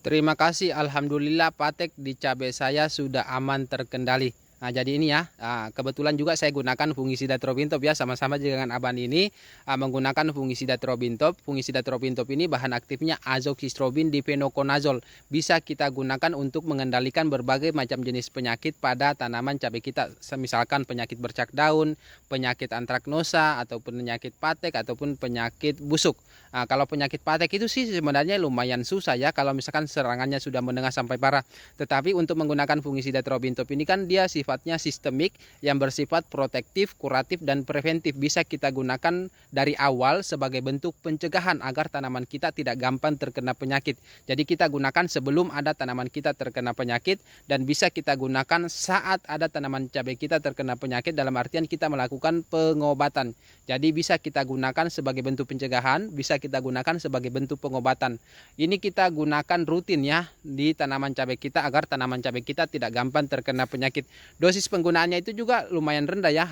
Terima kasih, alhamdulillah patek di cabai saya sudah aman terkendali. Nah, jadi ini ya, kebetulan juga saya gunakan fungisida Trobintop ya, sama-sama juga dengan Aban ini menggunakan fungisida Trobintop. Fungisida Trobintop ini bahan aktifnya azoxystrobin difenoconazole. Bisa kita gunakan untuk mengendalikan berbagai macam jenis penyakit pada tanaman cabai kita. Misalkan penyakit bercak daun, penyakit antraknosa, ataupun penyakit patek, ataupun penyakit busuk. Nah, kalau penyakit patek itu sih sebenarnya lumayan susah ya, kalau misalkan serangannya sudah menengah sampai parah. Tetapi untuk menggunakan fungisida Trobintop ini kan dia sifatnya sistemik yang bersifat protektif, kuratif, dan preventif. Bisa kita gunakan dari awal sebagai bentuk pencegahan agar tanaman kita tidak gampang terkena penyakit. Jadi kita gunakan sebelum ada tanaman kita terkena penyakit, dan bisa kita gunakan saat ada tanaman cabai kita terkena penyakit, dalam artian kita melakukan pengobatan. Jadi bisa kita gunakan sebagai bentuk pencegahan, bisa kita gunakan sebagai bentuk pengobatan. Ini kita gunakan rutin ya di tanaman cabai kita agar tanaman cabai kita tidak gampang terkena penyakit. Dosis penggunaannya itu juga lumayan rendah ya,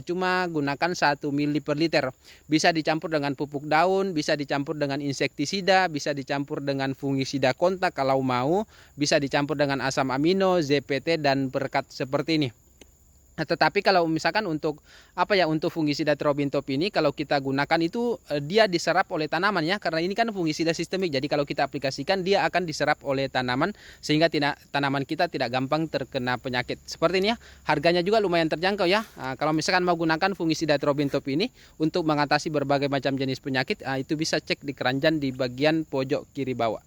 cuma gunakan 1 ml per liter. Bisa dicampur dengan pupuk daun, bisa dicampur dengan insektisida, bisa dicampur dengan fungisida kontak kalau mau, bisa dicampur dengan asam amino, ZPT, dan perekat seperti ini. Nah, tetapi kalau misalkan untuk untuk fungisida Trobintop ini kalau kita gunakan itu dia diserap oleh tanaman ya, karena ini kan fungisida sistemik. Jadi kalau kita aplikasikan dia akan diserap oleh tanaman sehingga tanaman kita tidak gampang terkena penyakit. Seperti ini ya. Harganya juga lumayan terjangkau ya. Nah, kalau misalkan mau gunakan fungisida Trobintop ini untuk mengatasi berbagai macam jenis penyakit, itu bisa cek di keranjang di bagian pojok kiri bawah.